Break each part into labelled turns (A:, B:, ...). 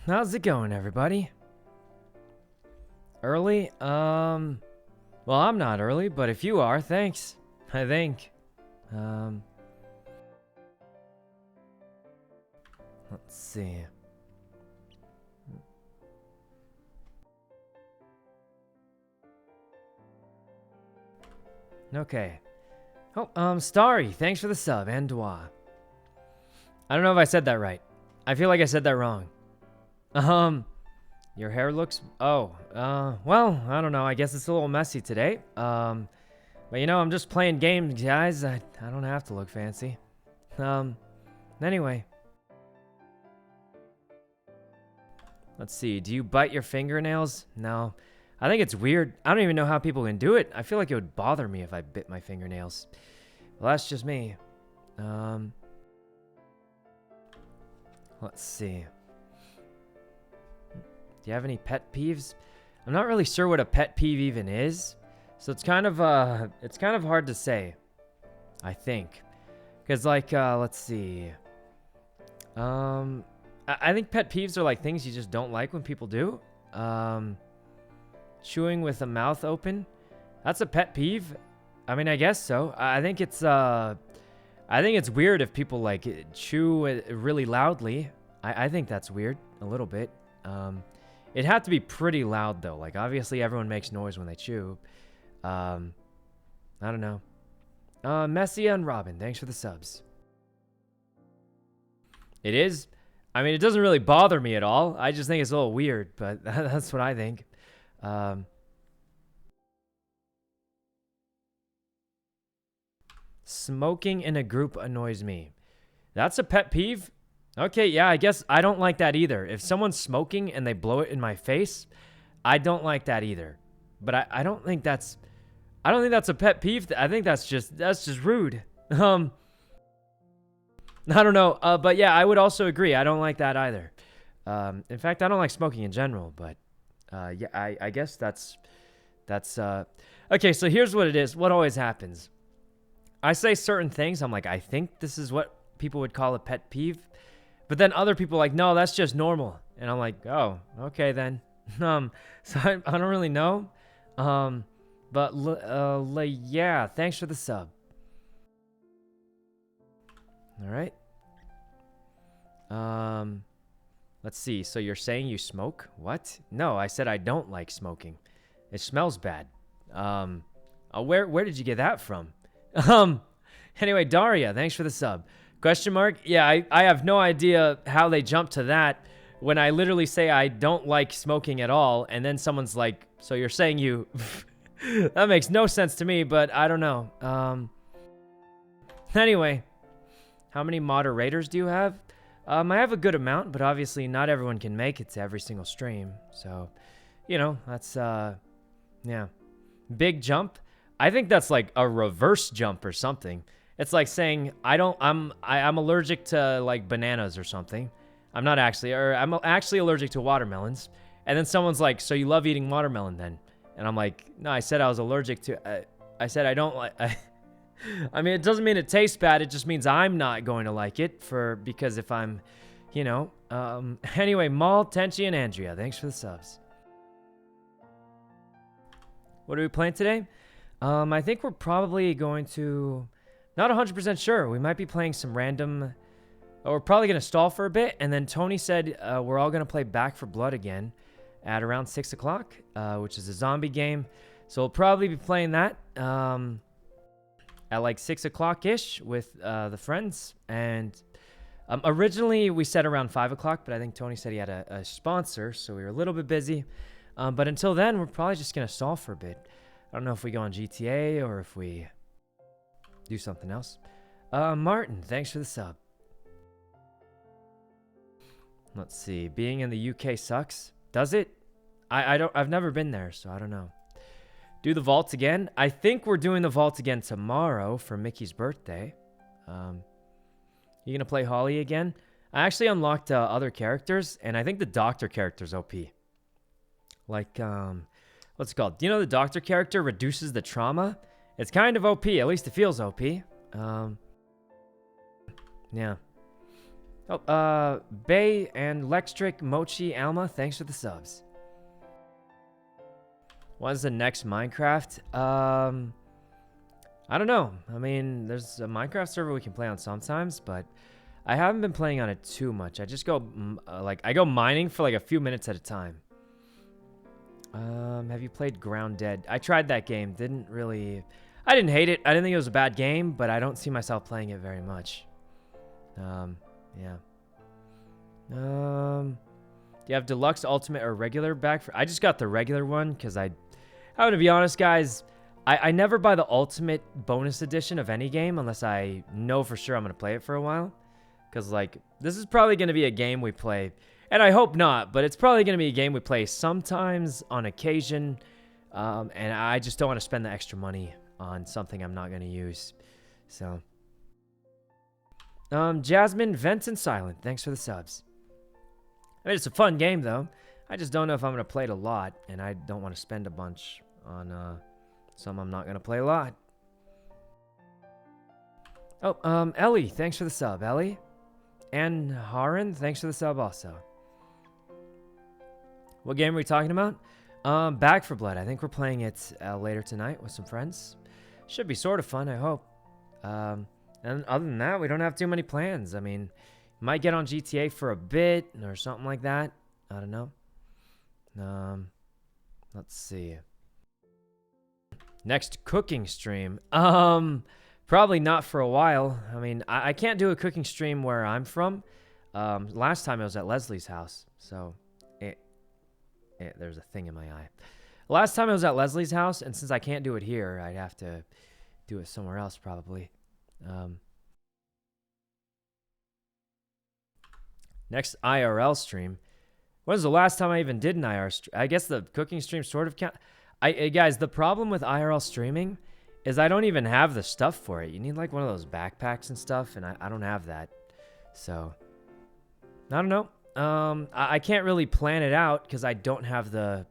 A: How's it going, everybody? Early? Well, I'm not early, but if you are, thanks. I think. Let's see. Okay. Oh, Starry, thanks for the sub, and Dwa. I don't know if I said that right. I feel like I said that wrong. Your hair looks... well, I don't know. I guess it's a little messy today. But you know, I'm just playing games, guys. I don't have to look fancy. Anyway. Let's see. Do you bite your fingernails? No. I think it's weird. I don't even know how people can do it. I feel like it would bother me if I bit my fingernails. Well, that's just me. Let's see. Do you have any pet peeves? I'm not really sure what a pet peeve even is. So it's kind of hard to say. I think. Cuz like let's see. I think pet peeves are like things you just don't like when people do. Chewing with a mouth open. That's a pet peeve. I mean, I guess so. I think it's weird if people like chew really loudly. I think that's weird a little bit. It'd have to be pretty loud though. Like obviously everyone makes noise when they chew. I don't know. Messi and Robin, thanks for the subs. It is. I mean, it doesn't really bother me at all. I just think it's a little weird, but that's what I think. Smoking in a group annoys me. That's a pet peeve? Okay, yeah, I guess I don't like that either. If someone's smoking and they blow it in my face, I don't like that either. But I don't think that's a pet peeve. I think that's just rude. I don't know. But yeah, I would also agree. I don't like that either. In fact, I don't like smoking in general, but yeah, I guess that's okay, so here's what it is. What always happens. I say certain things. I'm like, I think this is what people would call a pet peeve. But then other people are like, no, that's just normal. And I'm like, oh, okay then. So I don't really know. But yeah, thanks for the sub. All right. Let's see. So you're saying you smoke? What? No, I said I don't like smoking. It smells bad. Where did you get that from? Anyway, Daria, thanks for the sub. Question mark? Yeah, I have no idea how they jumped to that when I literally say I don't like smoking at all, and then someone's like, so you're saying you... That makes no sense to me, but I don't know. Anyway, how many moderators do you have? I have a good amount, but obviously not everyone can make it to every single stream. So, you know, that's, yeah. Big jump. I think that's like a reverse jump or something. It's like saying, I'm allergic to like bananas or something. I'm actually allergic to watermelons. And then someone's like, so you love eating watermelon then? And I'm like, no, I said I was allergic to, I said I don't like, I mean, it doesn't mean it tastes bad. It just means I'm not going to like it because if I'm, you know, anyway, Maul, Tenchi, and Andrea, thanks for the subs. What are we playing today? I think we're probably going to, not 100% sure. We might be playing some random, we're probably going to stall for a bit. And then Tony said we're all going to play Back for Blood again at around 6 o'clock, which is a zombie game. So we'll probably be playing that at like 6 o'clock-ish with the friends. And originally we said around 5 o'clock, but I think Tony said he had a sponsor, so we were a little bit busy. But until then, we're probably just going to stall for a bit. I don't know if we go on GTA or if we do something else. Martin, thanks for the sub. Let's see. Being in the UK sucks. Does it? I've never been there, so I don't know. Do the vault again? I think we're doing the vault again tomorrow for Mickey's birthday. You gonna play Holly again? I actually unlocked other characters, and I think the doctor character's OP. Like, what's it called? Do you know the doctor character reduces the trauma? It's kind of OP. At least it feels OP. Yeah. Oh, Bay and Lextric, Mochi, Alma, thanks for the subs. When's the next Minecraft? I don't know. I mean, there's a Minecraft server we can play on sometimes, but I haven't been playing on it too much. I just go, I go mining for like a few minutes at a time. Have you played Ground Dead? I tried that game. I didn't hate it. I didn't think it was a bad game, but I don't see myself playing it very much. Yeah. Do you have deluxe, ultimate, or regular back for? I just got the regular one because I'm gonna be honest, guys. I never buy the ultimate bonus edition of any game unless I know for sure I'm gonna play it for a while. Because like this is probably gonna be a game we play, and I hope not, but it's probably gonna be a game we play sometimes on occasion, and I just don't want to spend the extra money on something I'm not gonna use. So, Jasmine, Vent, and Silent, thanks for the subs. I mean, it's a fun game, though. I just don't know if I'm going to play it a lot, and I don't want to spend a bunch on some I'm not going to play a lot. Oh, Ellie, thanks for the sub, Ellie. And Haran, thanks for the sub also. What game are we talking about? Back for Blood. I think we're playing it later tonight with some friends. Should be sort of fun, I hope. And other than that, we don't have too many plans. I mean, might get on GTA for a bit or something like that. I don't know. Let's see. Next cooking stream. Probably not for a while. I mean, I can't do a cooking stream where I'm from. Last time I was at Leslie's house, so there's a thing in my eye. Last time I was at Leslie's house, and since I can't do it here, I'd have to do it somewhere else probably. Next IRL stream. When was the last time I even did an IRL stream? I guess the cooking stream sort of count. Guys, the problem with IRL streaming is I don't even have the stuff for it. You need like one of those backpacks and stuff, and I don't have that. So, I don't know. I can't really plan it out because I don't have the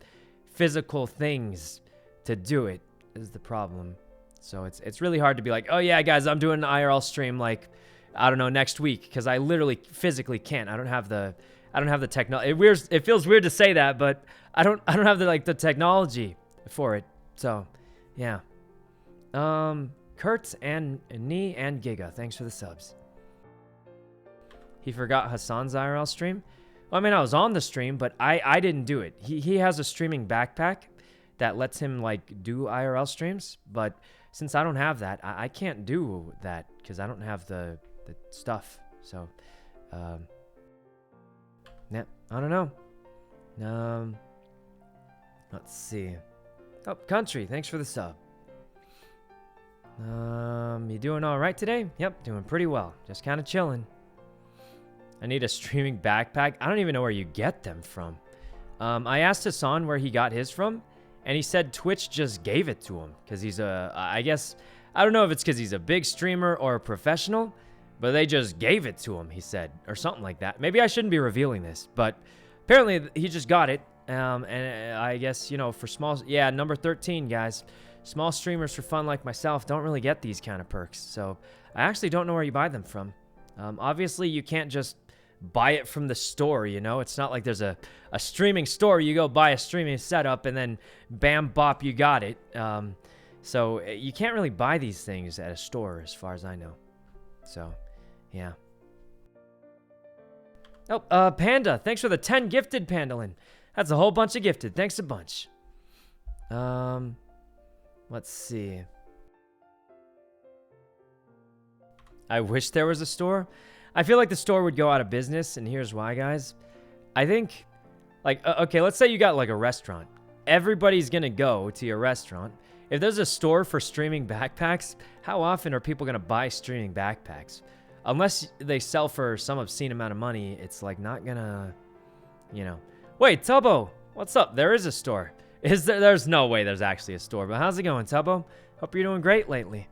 A: physical things to do it, is the problem. So it's really hard to be like, oh yeah, guys, I'm doing an IRL stream like, I don't know, next week, because I literally physically can't. I don't have the technology. It feels weird to say that, but I don't have the technology for it. So, yeah. Kurt and Nee and Giga, thanks for the subs. He forgot Hassan's IRL stream. Well, I mean, I was on the stream, but I didn't do it. He has a streaming backpack that lets him like do IRL streams, but since I don't have that, I can't do that because I don't have the stuff. So, yeah, I don't know. Let's see. Oh, Country, thanks for the sub. You doing all right today? Yep, doing pretty well. Just kind of chilling. I need a streaming backpack. I don't even know where you get them from. I asked Hassan where he got his from, and he said Twitch just gave it to him because he's I don't know if it's because he's a big streamer or a professional, but they just gave it to him, he said, or something like that. Maybe I shouldn't be revealing this, but apparently he just got it. And I guess, you know, for small, yeah, number 13, guys. Small streamers for fun like myself don't really get these kind of perks, so I actually don't know where you buy them from. Obviously, you can't just buy it from the store, you know? It's not like there's a streaming store. You go buy a streaming setup, and then bam, bop, you got it. So you can't really buy these things at a store as far as I know. So, yeah. Oh, Panda, thanks for the 10 gifted, Pandalin. That's a whole bunch of gifted. Thanks a bunch. Let's see. I wish there was a store. I feel like the store would go out of business, and here's why, guys. I think, like, okay, let's say you got, like, a restaurant. Everybody's gonna go to your restaurant. If there's a store for streaming backpacks, how often are people gonna buy streaming backpacks? Unless they sell for some obscene amount of money, it's, like, not gonna, you know. Wait, Tubbo, what's up? There is a store. There's no way there's actually a store, but how's it going, Tubbo? Hope you're doing great lately.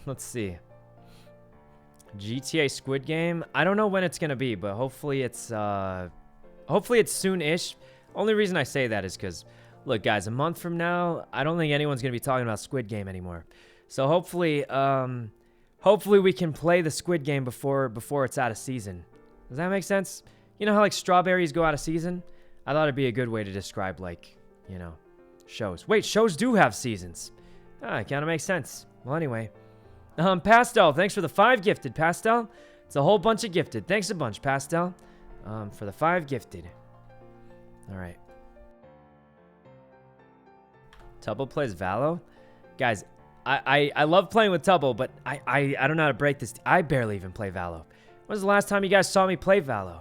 A: Let's see. GTA Squid Game. I don't know when it's gonna be, but hopefully it's soon-ish. Only reason I say that is because, look, guys, a month from now, I don't think anyone's gonna be talking about Squid Game anymore. So hopefully hopefully we can play the Squid Game before it's out of season. Does that make sense? You know how like strawberries go out of season? I thought it'd be a good way to describe like, you know, shows. Wait, shows do have seasons. Ah, it kind of makes sense. Well, anyway. Pastel, thanks for the 5 gifted, Pastel. It's a whole bunch of gifted. Thanks a bunch, Pastel, for the 5 gifted. All right. Tubbo plays Valo? Guys, I love playing with Tubbo, but I don't know how to break this. I barely even play Valo. When was the last time you guys saw me play Valo?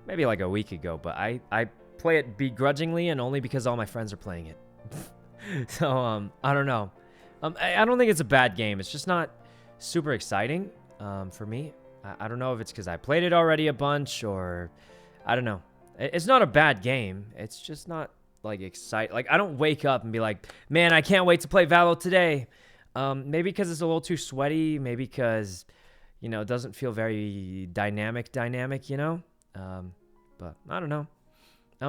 A: Maybe like a week ago, but I play it begrudgingly and only because all my friends are playing it. So, I don't know. I don't think it's a bad game. It's just not super exciting for me. I don't know if it's because I played it already a bunch or I don't know. It's not a bad game. It's just not like exciting. Like I don't wake up and be like, man, I can't wait to play Valo today. Maybe because it's a little too sweaty. Maybe because, you know, it doesn't feel very dynamic, you know? But I don't know.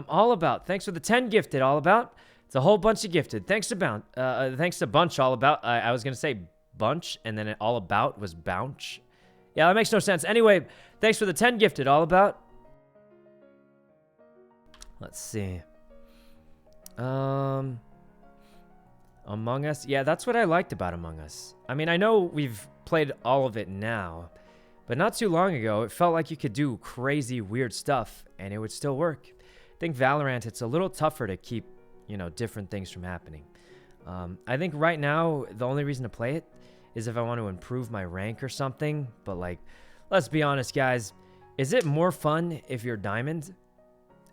A: All About. Thanks for the 10 gifted, All About. It's a whole bunch of gifted. Thanks to Bunch, All About. I was going to say bunch, and then All About was bounce. Yeah, that makes no sense. Anyway, thanks for the 10 gifted, All About. Let's see. Among Us. Yeah, that's what I liked about Among Us. I mean, I know we've played all of it now, but not too long ago, it felt like you could do crazy, weird stuff, and it would still work. I think Valorant, it's a little tougher to keep, you know, different things from happening. I think right now, the only reason to play it is if I want to improve my rank or something. But, like, let's be honest, guys. Is it more fun if you're Diamond?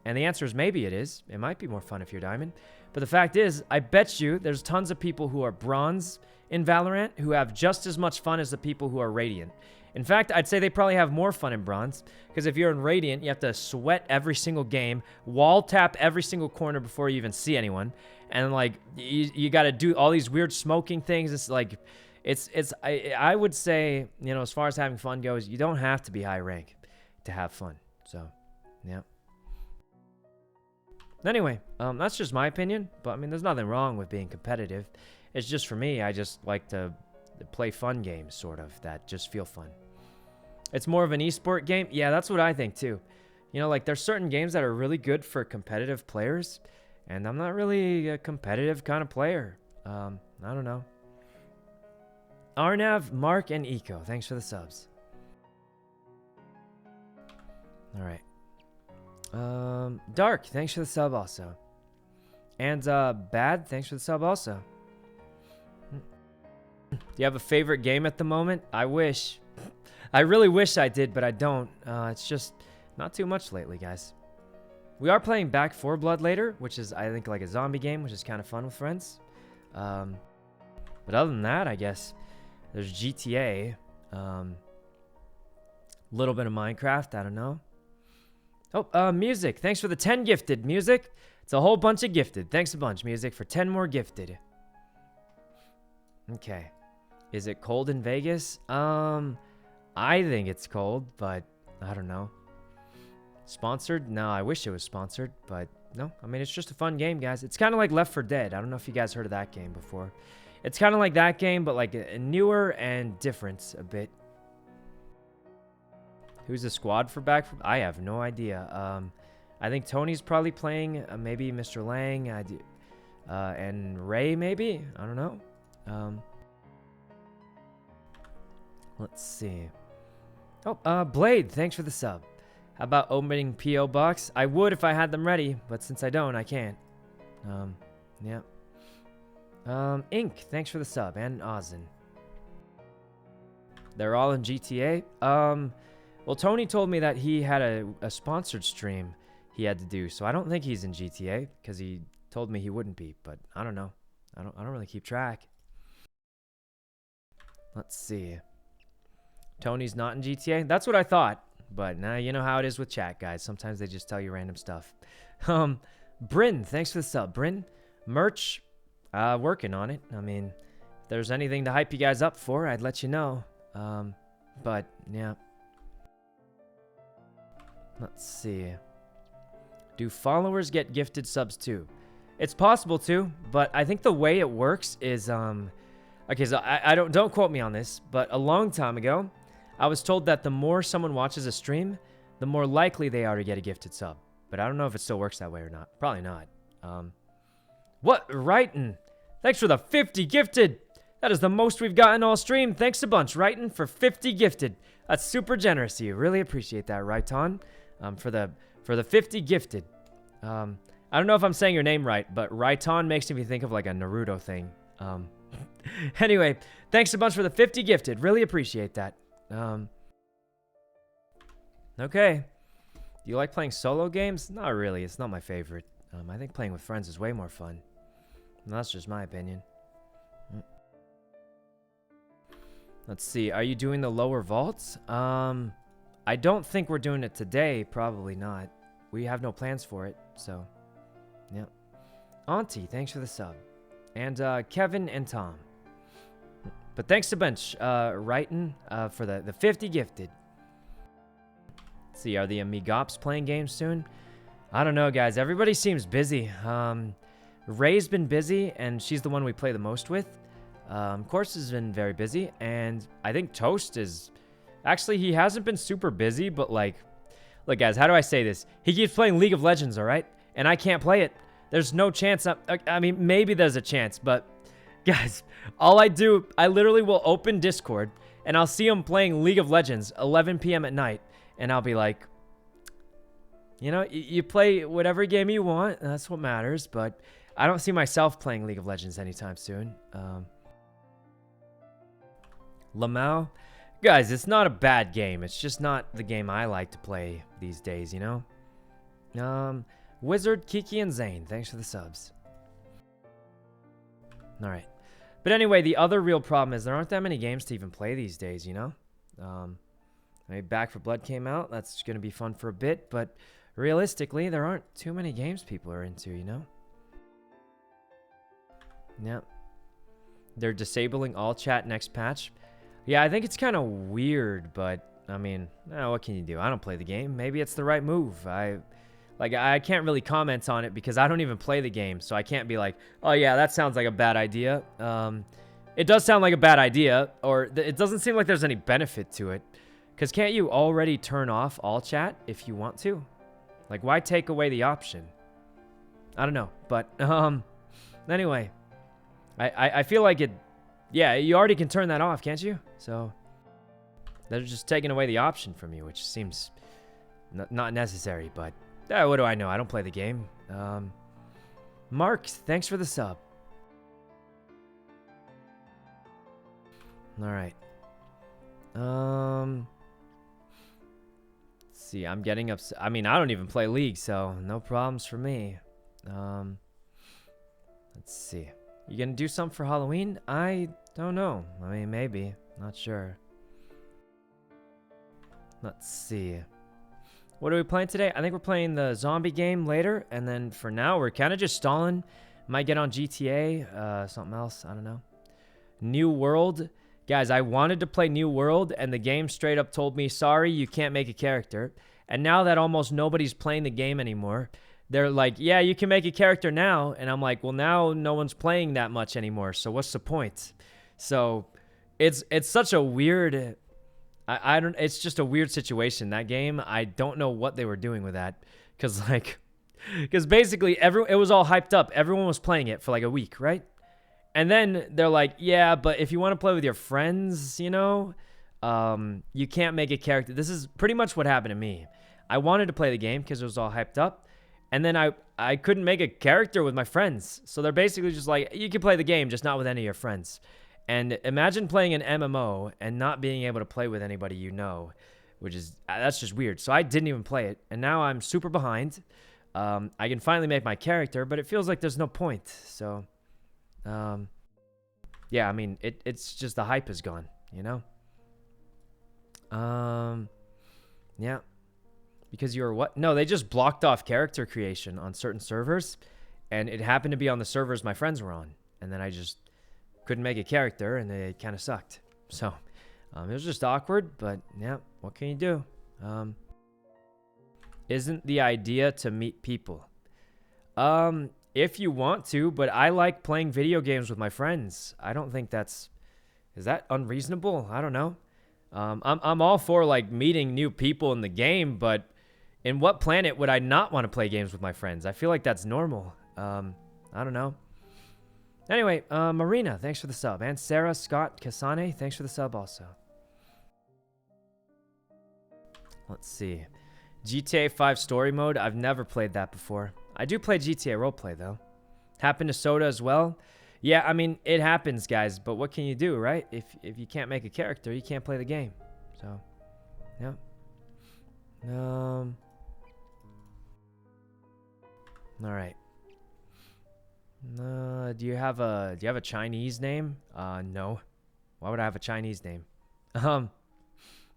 A: And the answer is maybe it is. It might be more fun if you're Diamond. But the fact is, I bet you there's tons of people who are Bronze in Valorant who have just as much fun as the people who are Radiant. In fact, I'd say they probably have more fun in Bronze, because if you're in Radiant, you have to sweat every single game, wall tap every single corner before you even see anyone, and like you got to do all these weird smoking things. It's like, I would say, you know, as far as having fun goes, you don't have to be high rank to have fun. So, yeah. Anyway, that's just my opinion, but I mean, there's nothing wrong with being competitive. It's just for me, I just like to play fun games, sort of, that just feel fun. It's more of an esport game? Yeah, that's what I think too. You know, like there's certain games that are really good for competitive players, and I'm not really a competitive kind of player. I don't know. Arnav, Mark, and Eco, thanks for the subs. All right. Dark, thanks for the sub also. And Bad, thanks for the sub also. Do you have a favorite game at the moment? I wish. I really wish I did, but I don't. It's just not too much lately, guys. We are playing Back 4 Blood later, which is, I think, like a zombie game, which is kind of fun with friends. But other than that, I guess there's GTA. Little bit of Minecraft, I don't know. Oh, Music. Thanks for the 10 gifted, Music. It's a whole bunch of gifted. Thanks a bunch, Music, for 10 more gifted. Okay. Is it cold in Vegas? I think it's cold, but I don't know. Sponsored? No, I wish it was sponsored, but no. I mean, it's just a fun game, guys. It's kind of like Left 4 Dead. I don't know if you guys heard of that game before. It's kind of like that game, but like a newer and different a bit. Who's the squad for Back 4? I have no idea. I think Tony's probably playing. Maybe Mr. Lang. And Ray, maybe? I don't know. Let's see. Oh, Blade, thanks for the sub. How about opening P.O. Box? I would if I had them ready, but since I don't, I can't. Yeah. Ink, thanks for the sub, and Ozin. They're all in GTA? Well, Tony told me that he had a sponsored stream he had to do, so I don't think he's in GTA, because he told me he wouldn't be, but I don't know. I don't really keep track. Let's see. Tony's not in GTA? That's what I thought. But now you know how it is with chat, guys. Sometimes they just tell you random stuff. Bryn, thanks for the sub. Bryn, merch, working on it. I mean, if there's anything to hype you guys up for, I'd let you know. But, yeah. Let's see. Do followers get gifted subs too? It's possible to, but I think the way it works is, Okay, so I don't quote me on this, but a long time ago, I was told that the more someone watches a stream, the more likely they are to get a gifted sub. But I don't know if it still works that way or not. Probably not. What? Righton. Thanks for the 50 gifted. That is the most we've gotten all stream. Thanks a bunch, Righton, for 50 gifted. That's super generous of you. Really appreciate that, Righton. For the 50 gifted. I don't know if I'm saying your name right, but Righton makes me think of like a Naruto thing. Anyway, thanks a bunch for the 50 gifted. Really appreciate that. Okay. Do you like playing solo games? Not really. It's not my favorite. I think playing with friends is way more fun. And that's just my opinion. Let's see. Are you doing the lower vaults? I don't think we're doing it today. Probably not. We have no plans for it. So, yeah. Auntie, thanks for the sub. And Kevin and Tom. But thanks a bunch, Righton, for the 50 gifted. Let's see, are the Amigops playing games soon? I don't know, guys. Everybody seems busy. Ray's been busy, and she's the one we play the most with. Course has been very busy, and I think Toast is... Actually, he hasn't been super busy, but like... Look, guys, how do I say this? He keeps playing League of Legends, all right? And I can't play it. There's no chance. I mean, maybe there's a chance, but... Guys, all I do... I literally will open Discord, and I'll see him playing League of Legends 11 p.m. at night, and I'll be like... You know, you play whatever game you want. That's what matters, but... I don't see myself playing League of Legends anytime soon. Lamau? Guys, it's not a bad game. It's just not the game I like to play these days, you know? Wizard, Kiki, and Zane. Thanks for the subs. Alright. But anyway, the other real problem is there aren't that many games to even play these days, you know? Maybe Back for Blood came out. That's going to be fun for a bit. But realistically, there aren't too many games people are into, you know? Yeah. They're disabling all chat next patch. Yeah, I think it's kind of weird, but I mean, what can you do? I don't play the game. Maybe it's the right move. I can't really comment on it because I don't even play the game, so I can't be like, oh yeah, that sounds like a bad idea. It does sound like a bad idea, or it doesn't seem like there's any benefit to it. Because can't you already turn off all chat if you want to? Like, why take away the option? I don't know, but anyway, I feel like it. Yeah, you already can turn that off, can't you? So they're just taking away the option from you, which seems not necessary. But what do I know? I don't play the game. Mark, thanks for the sub. All right. Let's see. I'm getting upset. I mean, I don't even play League, so no problems for me. Let's see. You gonna do something for Halloween? I don't know. I mean, maybe. Not sure. Let's see. What are we playing today? I think we're playing the zombie game later. And then for now, we're kind of just stalling. Might get on GTA. Something else. I don't know. New World. Guys, I wanted to play New World. And the game straight up told me, sorry, you can't make a character. And now that almost nobody's playing the game anymore, they're like, yeah, you can make a character now. And I'm like, well, now no one's playing that much anymore. So what's the point? So it's such a weird... I don't... It's just a weird situation. That game, I don't know what they were doing with that. Because basically, it was all hyped up. Everyone was playing it for like a week, right? And then they're like, yeah, but if you want to play with your friends, you know, you can't make a character. This is pretty much what happened to me. I wanted to play the game because it was all hyped up. And then I couldn't make a character with my friends. So they're basically just like, you can play the game, just not with any of your friends. And imagine playing an MMO and not being able to play with anybody you know, which is, that's just weird. So I didn't even play it. And now I'm super behind. I can finally make my character, but it feels like there's no point. So, yeah, I mean, it's just the hype is gone, you know? Yeah. Because you're what? No, they just blocked off character creation on certain servers. And it happened to be on the servers my friends were on. And then I just couldn't make a character and it kind of sucked. So, it was just awkward. But, yeah, what can you do? Isn't the idea to meet people? If you want to, but I like playing video games with my friends. I don't think that's Is that unreasonable? I don't know. I'm all for like meeting new people in the game, but in what planet would I not want to play games with my friends? I feel like that's normal. I don't know. Anyway, Marina, thanks for the sub. And Sarah, Scott, Kasane, thanks for the sub also. Let's see. GTA 5 story mode. I've never played that before. I do play GTA roleplay though. Happened to Soda as well. Yeah, I mean, it happens, guys, but what can you do, right? If you can't make a character, you can't play the game. So, yeah. All right. Do you have a Chinese name? No. Why would I have a Chinese name?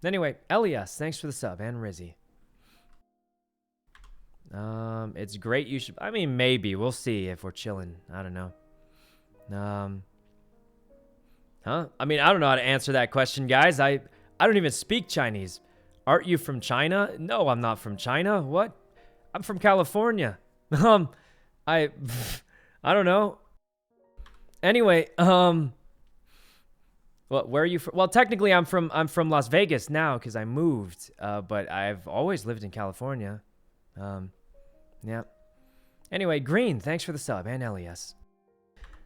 A: Anyway, Elias, thanks for the sub, and Rizzy. It's great. You should. I mean, maybe we'll see if we're chilling. I don't know. I mean, I don't know how to answer that question, guys. I don't even speak Chinese. Aren't you from China? No, I'm not from China. What? I'm from California. I don't know. Anyway, well, where are you from? Well, technically I'm from Las Vegas now because I moved. But I've always lived in California. Yeah. Anyway, Green, thanks for the sub, and Elias.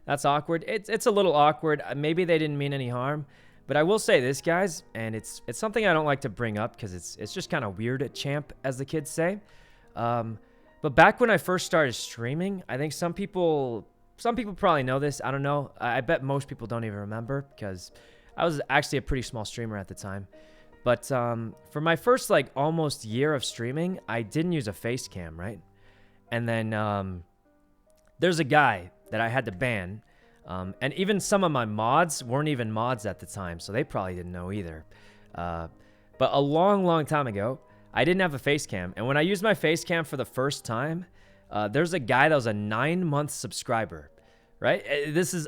A: That's awkward. It's a little awkward. Maybe they didn't mean any harm, but I will say this, guys, and it's something I don't like to bring up because it's just kind of weird at Champ, as the kids say. But back when I first started streaming, I think some people probably know this. I don't know. I bet most people don't even remember because I was actually a pretty small streamer at the time. But for my first like almost year of streaming, I didn't use a face cam, right? And then there's a guy that I had to ban. And even some of my mods weren't even mods at the time, so they probably didn't know either. But a long, long time ago, I didn't have a face cam. And when I used my face cam for the first time, there's a guy that was a 9-month subscriber, right?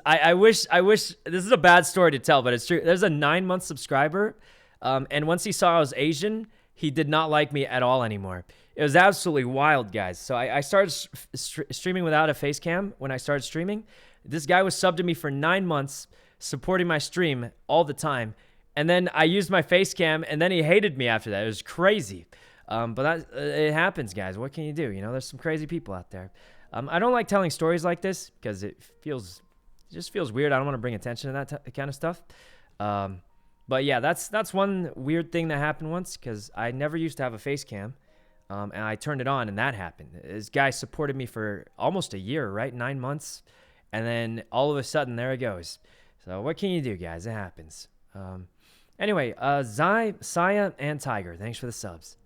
A: I wish, this is a bad story to tell, but it's true. There's a 9-month subscriber. And once he saw I was Asian, he did not like me at all anymore. It was absolutely wild, guys. So I started streaming without a face cam when I started streaming. This guy was subbed to me for 9 months, supporting my stream all the time. And then I used my face cam, and then he hated me after that. It was crazy. But it happens, guys. What can you do? You know, there's some crazy people out there. I don't like telling stories like this because it just feels weird. I don't want to bring attention to that kind of stuff. But yeah, that's one weird thing that happened once because I never used to have a face cam. And I turned it on and that happened. This guy supported me for almost a year, right? 9 months. And then all of a sudden, there it goes. So what can you do, guys? It happens. Anyway, Zai, Saya, and Tiger, thanks for the subs.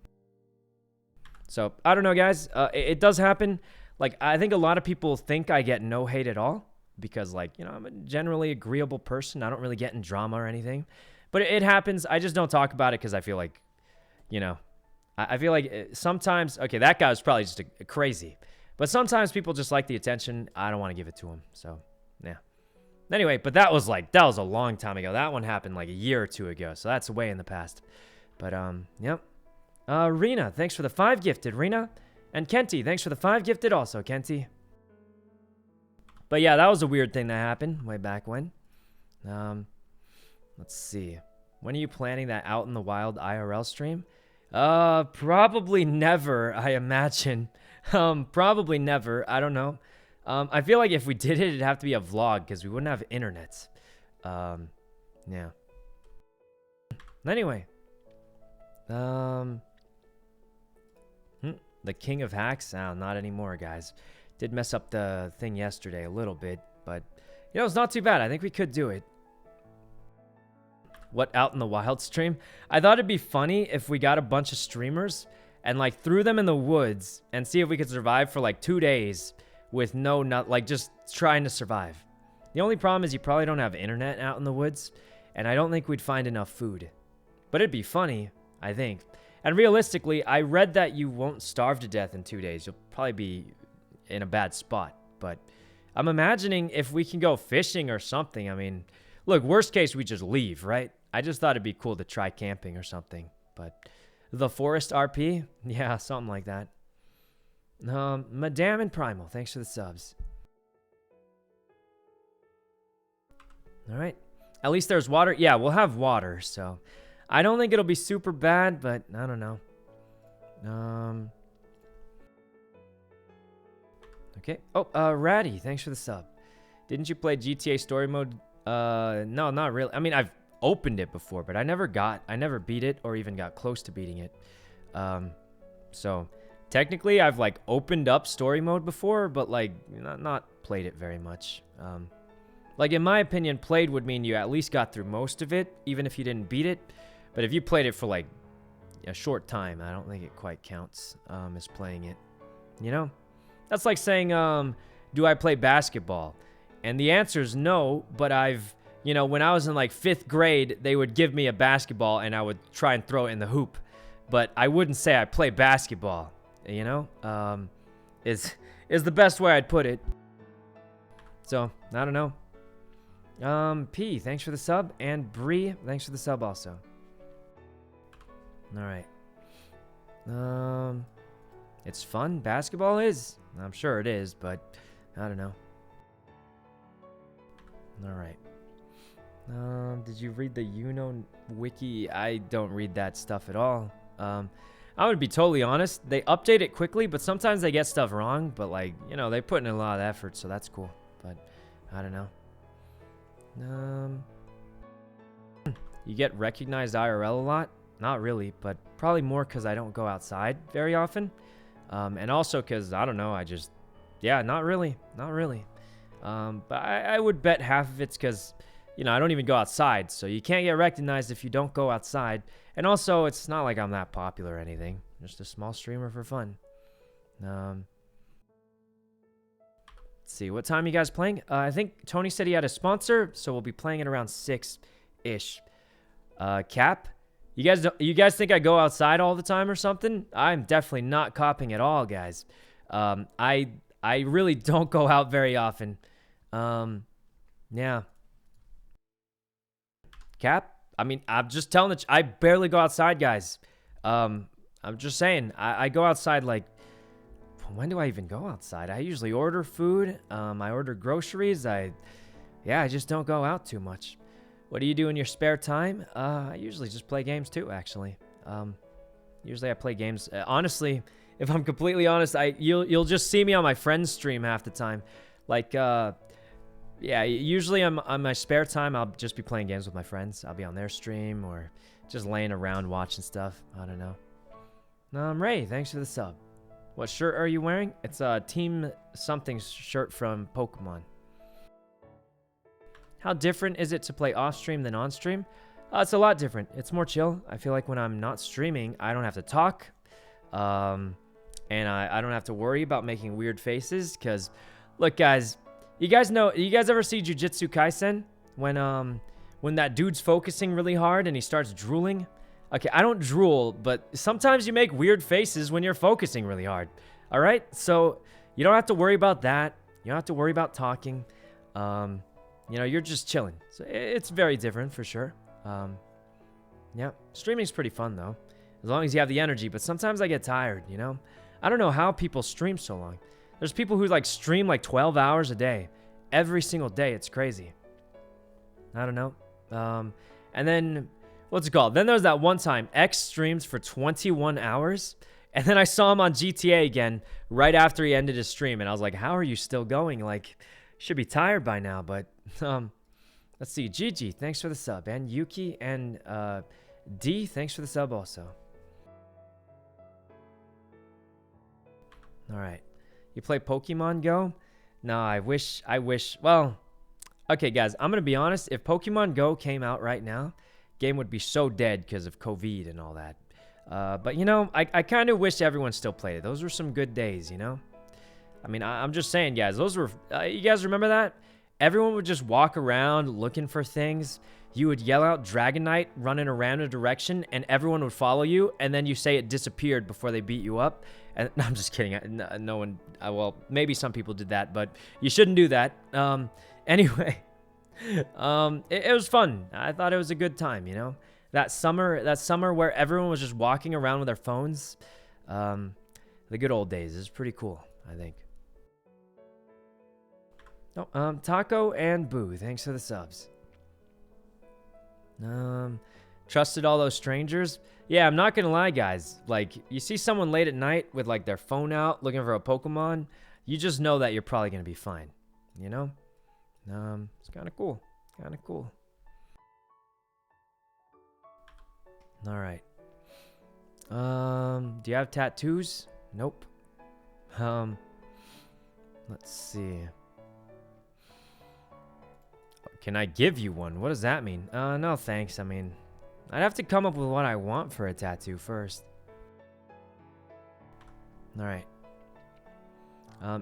A: So I don't know, guys. It does happen. Like, I think a lot of people think I get no hate at all because, like, you know, I'm a generally agreeable person. I don't really get in drama or anything. But it happens. I just don't talk about it because I feel like, you know, I feel like sometimes, okay, that guy was probably just a crazy. But sometimes people just like the attention. I don't want to give it to him. So, yeah. Anyway, but that was a long time ago. That one happened like a year or two ago. So that's way in the past. But, yep. Rena, thanks for the 5 gifted, Rena. And Kenty, thanks for the 5 gifted also, Kenty. But yeah, that was a weird thing that happened way back when. Let's see. When are you planning that Out in the Wild IRL stream? Probably never, I imagine. Probably never. I don't know. I feel like if we did it, it'd have to be a vlog because we wouldn't have internet. Yeah. Anyway. The King of Hacks? Oh, not anymore, guys. Did mess up the thing yesterday a little bit, but, you know, it's not too bad. I think we could do it. What Out in the Wild stream? I thought it'd be funny if we got a bunch of streamers and, like, threw them in the woods and see if we could survive for, like, 2 days with like, just trying to survive. The only problem is you probably don't have internet out in the woods, and I don't think we'd find enough food. But it'd be funny, I think. And realistically, I read that you won't starve to death in 2 days. You'll probably be in a bad spot. But I'm imagining if we can go fishing or something. I mean, look, worst case, we just leave, right? I just thought it'd be cool to try camping or something. But the Forest RP? Yeah, something like that. Madame and Primal, thanks for the subs. All right. At least there's water. Yeah, we'll have water, so I don't think it'll be super bad, but I don't know. Okay. Oh, Ratty, thanks for the sub. Didn't you play GTA story mode? No, not really. I mean, I've opened it before, but I never beat it or even got close to beating it. So technically I've like opened up story mode before, but like not played it very much. Like in my opinion, played would mean you at least got through most of it, even if you didn't beat it. But if you played it for like a short time, I don't think it quite counts as playing it. You know? That's like saying, do I play basketball? And the answer is no, but you know, when I was in like 5th grade, they would give me a basketball and I would try and throw it in the hoop. But I wouldn't say I play basketball, you know? Is the best way I'd put it. So, I don't know. P, thanks for the sub. And Bree, thanks for the sub also. Alright. It's fun. Basketball is. I'm sure it is, but I don't know. Alright. Did you read the Uno wiki? I don't read that stuff at all. I'm gonna be totally honest. They update it quickly, but sometimes they get stuff wrong. But like, you know, they put in a lot of effort, so that's cool. But I don't know. You get recognized IRL a lot? Not really, but probably more because I don't go outside very often. And also because, I don't know, yeah, not really. But I would bet half of it's because, you know, I don't even go outside. So you can't get recognized if you don't go outside. And also, it's not like I'm that popular or anything. Just a small streamer for fun. Let's see, what time are you guys playing? I think Tony said he had a sponsor, so we'll be playing it around 6-ish. Cap? You guys think I go outside all the time or something? I'm definitely not copping at all, guys. I really don't go out very often. Yeah. Cap? I mean, I'm just telling that I barely go outside, guys. I'm just saying, I go outside like, when do I even go outside? I usually order food. I order groceries. I just don't go out too much. What do you do in your spare time? I usually just play games too, actually. Usually I play games. Honestly, if I'm completely honest, you'll just see me on my friend's stream half the time. Like, yeah, usually on my spare time, I'll just be playing games with my friends. I'll be on their stream or just laying around watching stuff. I don't know. Ray, thanks for the sub. What shirt are you wearing? It's a Team Something shirt from Pokemon. How different is it to play off-stream than on-stream? It's a lot different. It's more chill. I feel like when I'm not streaming, I don't have to talk. And I don't have to worry about making weird faces. Because, look, guys, you guys ever see Jujutsu Kaisen? When that dude's focusing really hard and he starts drooling? Okay, I don't drool, but sometimes you make weird faces when you're focusing really hard. All right? So you don't have to worry about that. You don't have to worry about talking. You know, you're just chilling. So it's very different for sure. Yeah, streaming's pretty fun though, as long as you have the energy. But sometimes I get tired, you know? I don't know how people stream so long. There's people who like stream like 12 hours a day, every single day. It's crazy. I don't know. And then, what's it called? Then there's that one time X streams for 21 hours. And then I saw him on GTA again right after he ended his stream. And I was like, how are you still going? Like, should be tired by now. But, let's see. Gigi, thanks for the sub. And Yuki and D, thanks for the sub also. All right. You play Pokemon Go? No, I wish. Well, okay, guys, I'm going to be honest. If Pokemon Go came out right now, game would be so dead because of COVID and all that. But, you know, I kind of wish everyone still played it. Those were some good days, you know? I mean, I'm just saying, guys, those were... you guys remember that? Everyone would just walk around looking for things. You would yell out Dragonite, run in a random direction, and everyone would follow you, and then you say it disappeared before they beat you up. And no, I'm just kidding. No one... well, maybe some people did that, but you shouldn't do that. Anyway, it was fun. I thought it was a good time, you know? That summer where everyone was just walking around with their phones. The good old days. Is pretty cool, I think. Oh, Taco and Boo, thanks for the subs. Um, trusted all those strangers. Yeah, I'm not gonna lie, guys. Like, you see someone late at night with like their phone out looking for a Pokemon, you just know that you're probably gonna be fine. You know? It's kind of cool. Kind of cool. All right. Do you have tattoos? Nope. Let's see. Can I give you one? What does that mean? No thanks. I mean, I'd have to come up with what I want for a tattoo first. All right.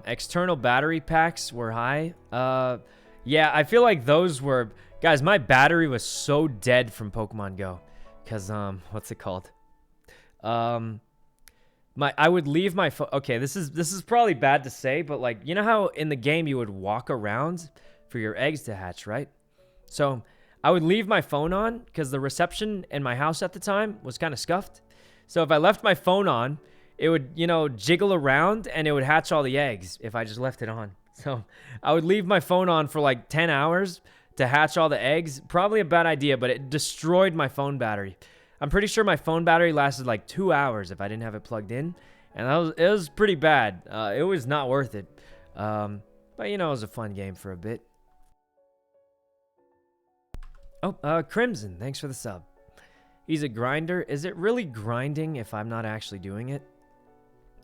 A: External battery packs were high. Yeah, I feel like those were... Guys, my battery was so dead from Pokemon Go. Because, what's it called? I would leave my phone... Okay, this is probably bad to say, but like, you know how in the game you would walk around for your eggs to hatch, right? So I would leave my phone on because the reception in my house at the time was kind of scuffed. So if I left my phone on, it would, you know, jiggle around and it would hatch all the eggs if I just left it on. So I would leave my phone on for like 10 hours to hatch all the eggs. Probably a bad idea, but it destroyed my phone battery. I'm pretty sure my phone battery lasted like 2 hours if I didn't have it plugged in. And it was pretty bad. It was not worth it. But, you know, it was a fun game for a bit. Oh, Crimson, thanks for the sub. He's a grinder. Is it really grinding if I'm not actually doing it?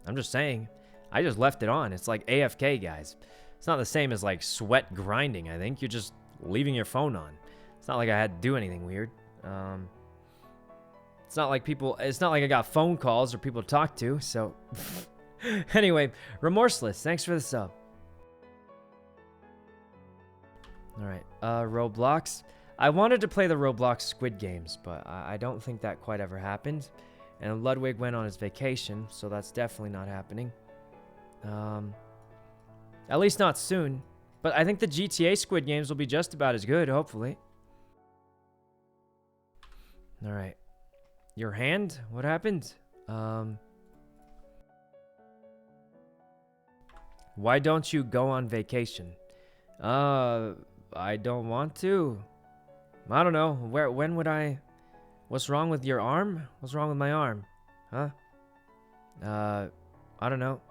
A: I'm just saying. I just left it on. It's like AFK, guys. It's not the same as like sweat grinding, I think. You're just leaving your phone on. It's not like I had to do anything weird. It's not like I got phone calls or people to talk to, so... Anyway, Remorseless, thanks for the sub. Alright, Roblox. I wanted to play the Roblox Squid Games, but I don't think that quite ever happened. And Ludwig went on his vacation, so that's definitely not happening. At least not soon. But I think the GTA Squid Games will be just about as good, hopefully. Alright. Your hand? What happened? Why don't you go on vacation? I don't want to. I don't know. When would I... What's wrong with your arm? What's wrong with my arm? Huh? I don't know.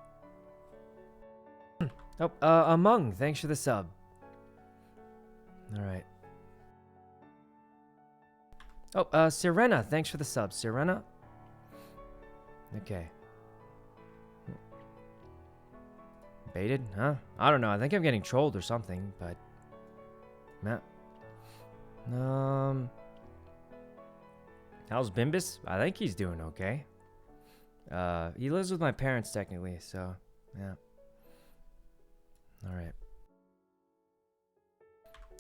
A: Oh, Among, thanks for the sub. Alright. Oh, Sirena, thanks for the sub. Sirena? Okay. Baited? Huh? I don't know. I think I'm getting trolled or something, but... Nah. How's Bimbus? I think he's doing okay. He lives with my parents technically, so yeah. Alright.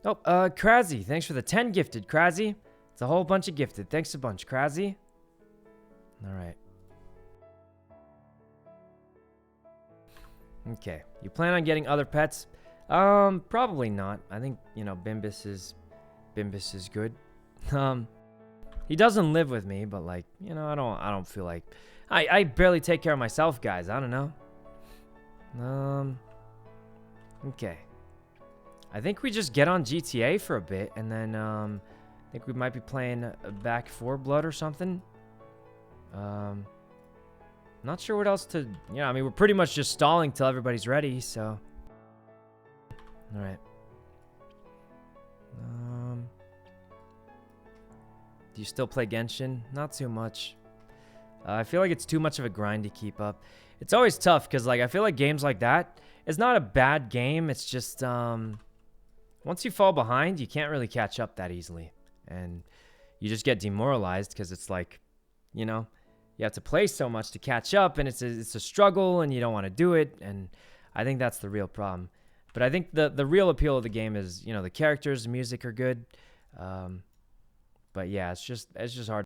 A: Oh, Krazzy, thanks for the 10 gifted, Krazzy. It's a whole bunch of gifted. Thanks a bunch, Krazzy. Alright. Okay. You plan on getting other pets? Probably not. I think, you know, Bimbus is good. He doesn't live with me, but like, you know, I don't feel like I barely take care of myself, guys. I don't know. Okay. I think we just get on GTA for a bit and then I think we might be playing Back 4 Blood or something. Not sure what else to, I mean, we're pretty much just stalling till everybody's ready, so. All right. Do you still play Genshin? Not too much. I feel like it's too much of a grind to keep up. It's always tough because, like, I feel like games like that, it's not a bad game. It's just, once you fall behind, you can't really catch up that easily. And you just get demoralized because it's like, you know, you have to play so much to catch up, and it's a struggle, and you don't want to do it. And I think that's the real problem. But I think the real appeal of the game is, you know, the characters, the music are good. But yeah, it's just hard.